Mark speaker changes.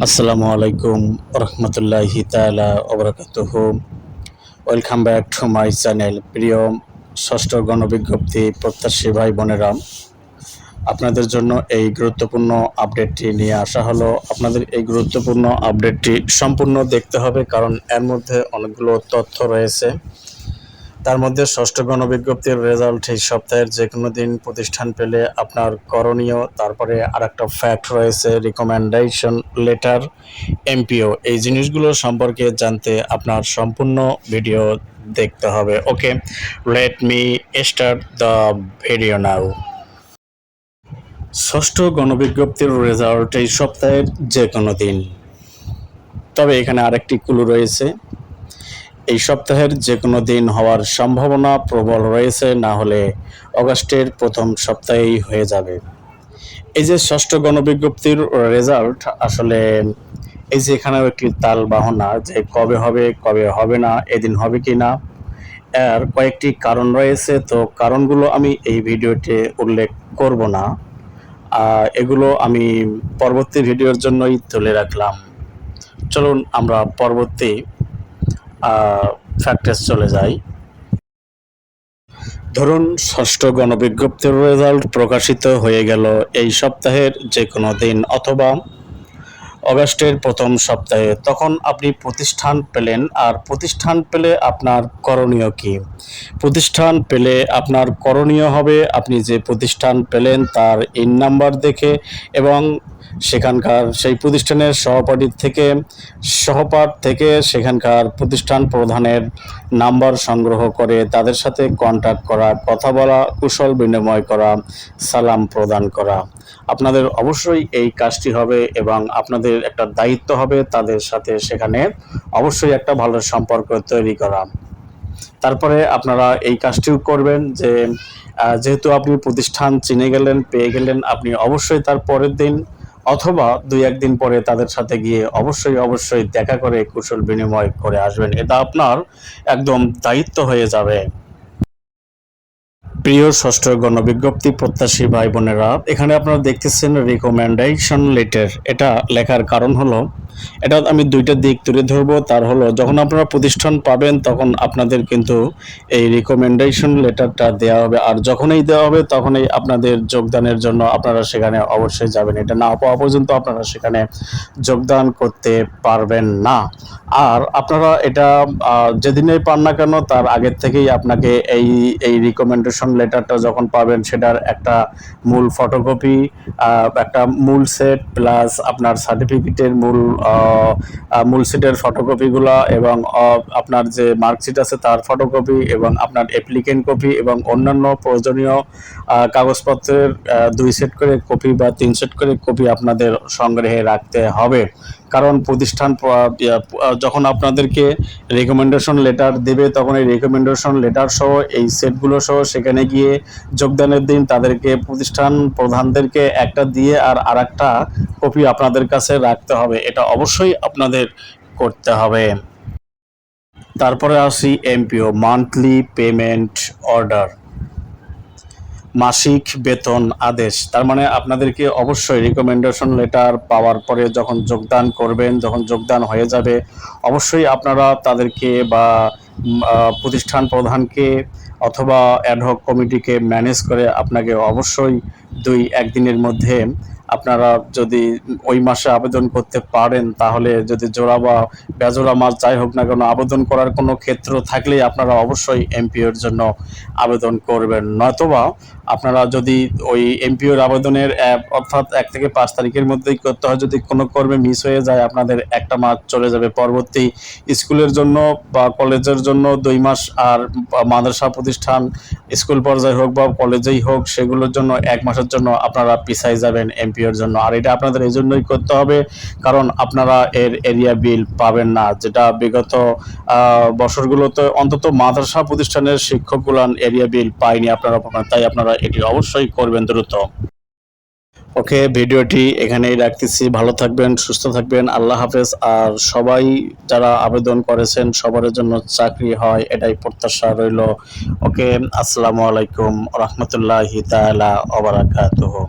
Speaker 1: আসসালামু আলাইকুম রহমতুল্লাহি তাআলা ওবারাকাতুহু। Welcome back to my channel. প্রিয় ষষ্ঠ গণবিজ্ঞপ্তি প্রত্যাশী ভাই বোনেরা, আপনাদের জন্য এই গুরুত্বপূর্ণ আপডেটটি নিয়ে আসা হলো। আপনাদের এই গুরুত্বপূর্ণ আপডেটটি সম্পূর্ণ দেখতে হবে, কারণ এর মধ্যে অনেকগুলো তথ্য রয়েছে। তার মধ্যে ষষ্ঠ গণবিজ্ঞপ্তির রেজাল্ট এই সপ্তাহের যে কোনো দিন প্রতিষ্ঠান পেলে আপনার করণীয়, তারপরে আরেকটা ফ্যাক্ট রয়েছে রিকমেন্ডেশন লেটার, এমপিও। এই জিনিসগুলো সম্পর্কে জানতে আপনার সম্পূর্ণ ভিডিও দেখতে হবে। Okay, let me start the video now. ষষ্ঠ গণবিজ্ঞপ্তির রেজাল্ট এই সপ্তাহের যে কোনো দিন, তবে এখানে আরেকটি ক্লু রয়েছে। এই সপ্তাহের যে কোনো দিন হওয়ার সম্ভাবনা প্রবল রয়েছে, না হলে অগাস্টের প্রথম সপ্তাহেই হয়ে যাবে। এই যে ষষ্ঠ গণবিজ্ঞপ্তির রেজাল্ট, আসলে এই যে এখানেও একটি তাল বাহনা যে কবে হবে কবে হবে না, এদিন হবে কি না, এর কয়েকটি কারণ রয়েছে। তো কারণগুলো আমি এই ভিডিওতে উল্লেখ করব না, এগুলো আমি পরবর্তী ভিডিওর জন্যই তুলে রাখলাম। চলুন আমরা পরবর্তী ফ্যাক্টে চলে যাই। ধরুন ষষ্ঠ গণবিজ্ঞপ্তির রেজাল্ট প্রকাশিত হয়ে গেল এই সপ্তাহের যে কোনো দিন অথবা অগাস্টের প্রথম সপ্তাহে, তখন আপনি প্রতিষ্ঠান পেলেন। আর প্রতিষ্ঠান পেলে আপনার করণীয় কি? প্রতিষ্ঠান পেলে আপনার করণীয় হবে, আপনি যে প্রতিষ্ঠান পেলেন তার ইন নাম্বার দেখে এবং সেখানকার সেই প্রতিষ্ঠানের সহপাঠ থেকে সেখানকার প্রতিষ্ঠান প্রধানের নাম্বার সংগ্রহ করে তাদের সাথে কন্ট্যাক্ট করা, কথা বলা, কুশল বিনিময় করা, সালাম প্রদান করা। আপনাদের অবশ্যই এই কাজটি হবে এবং আপনাদের একটা দায়িত্ব হবে তাদের সাথে সেখানে অবশ্যই একটা ভালো সম্পর্ক তৈরি করা। তারপরে আপনারা এই কাজটিও করবেন যে যেহেতু আপনি প্রতিষ্ঠান চিনে গেলেন, পেয়ে গেলেন, আপনি অবশ্যই তার পরের দিন অথবা 2-1 দিন পরে তাদের সাথে গিয়ে অবশ্যই দেখা করে কুশল বিনিময় করে আসবেন। এটা আপনার একদম দায়িত্ব হয়ে যাবে। প্রিয় ষষ্ঠ গণবিজ্ঞপ্তি প্রত্যাশী ভাই বোনেরা, এখানে আপনারা দেখতেছেন রিকমেন্ডেশন লেটার। এটা লেখার কারণ হলো, এটা আমি দুইটা দিক তুলে ধরবো। তার হলো, যখন আপনারা প্রতিষ্ঠান পাবেন তখন আপনাদের কিন্তু এই রিকমেন্ডেশন লেটারটা দেওয়া হবে, আর যখনই দেওয়া হবে তখনই আপনাদের যোগদানের জন্য আপনারা সেখানে অবশ্যই যাবেন। এটা না পাওয়া পর্যন্ত আপনারা সেখানে যোগদান করতে পারবেন না। আর আপনারা এটা যেদিনেই পান না কেন তার আগের থেকেই আপনাকে এই রিকমেন্ডেশন লেটারটা যখন পাবেন সেটার একটা মূল ফটোকপি, একটা মূল সেট প্লাস আপনার সার্টিফিকেটের মূল সেটের ফটোকপিগুলো এবং আপনার যে মার্কশিট আছে তার ফটোকপি এবং আপনার অ্যাপ্লিকেন্ট কপি এবং অন্যান্য প্রয়োজনীয় কাগজপত্রের 2 সেট করে কপি বা 3 সেট করে কপি আপনাদের সংগ্রহে রাখতে হবে। কারণ প্রতিষ্ঠান যখন আপনাদেরকে রেকমেন্ডেশন লেটার দেবে তখন এই রেকমেন্ডেশন লেটার সহ এই সেটগুলো সহ সেখানে গিয়ে যোগদানের দিন তাদেরকে প্রতিষ্ঠান প্রধানদেরকে একটা দিয়ে আর আরেকটা কপি আপনাদের কাছে রাখতে হবে। এটা অবশ্যই আপনাদের করতে হবে। তারপরে আসি এমপিও, মান্থলি পেমেন্ট অর্ডার, মাসিক বেতন আদেশ। তার মানে আপনাদেরকে অবশ্যই রিকমেন্ডেশন লেটার পাওয়ার পরে যখন যোগদান করবেন, যখন যোগদান হয়ে যাবে, অবশ্যই আপনারা তাদেরকে বা প্রতিষ্ঠান প্রধানকে অথবা অ্যাডহক কমিটিকে ম্যানেজ করে আপনাকে অবশ্যই 2-1 দিনের মধ্যে আপনারা যদি ওই মাসে আবেদন করতে পারেন, তাহলে যদি জোড়া বা বেজোড়া মাস যাই হোক না কেন আবেদন করার কোনো ক্ষেত্র থাকলেই আপনারা অবশ্যই এমপিওর জন্য আবেদন করবেন। নয়তোবা আপনারা যদি ওই এমপিওর আবেদনের অর্থাৎ 1 থেকে 5 তারিখের মধ্যেই করতে হয়, যদি কোনো কর্মে মিস হয়ে যায় আপনাদের একটা মাস চলে যাবে পরবর্তী স্কুলের জন্য বা কলেজের জন্য 2 মাস, আর মাদ্রাসা প্রতিষ্ঠান স্কুল পর্যায়ে হোক বা কলেজেই হোক সেগুলোর জন্য 1 মাসের জন্য আপনারা পিছাই যাবেন এমপিওর জন্য। আর এটা আপনাদের এই জন্যই করতে হবে কারণ আপনারা এর এরিয়া বিল পাবেন না, যেটা বিগত বছরগুলোতে অন্তত মাদ্রাসা প্রতিষ্ঠানের শিক্ষকগুলান এরিয়া বিল পায়নি, আপনারা পাবেন। তাই আপনারা এটি অবশ্যই করবেন দ্রুত। ওকে, ভিডিওটি এখানেই রাখতেছি। ভালো থাকবেন, সুস্থ থাকবেন, আল্লাহ হাফেজ। আর সবাই যারা আবেদন করেছেন সবার জন্য চাকরি হয় এটাই প্রত্যাশা রইল। ওকে, আসসালামু আলাইকুম রহমতুল্লাহি তাআলা ওয়া বারাকাতুহু।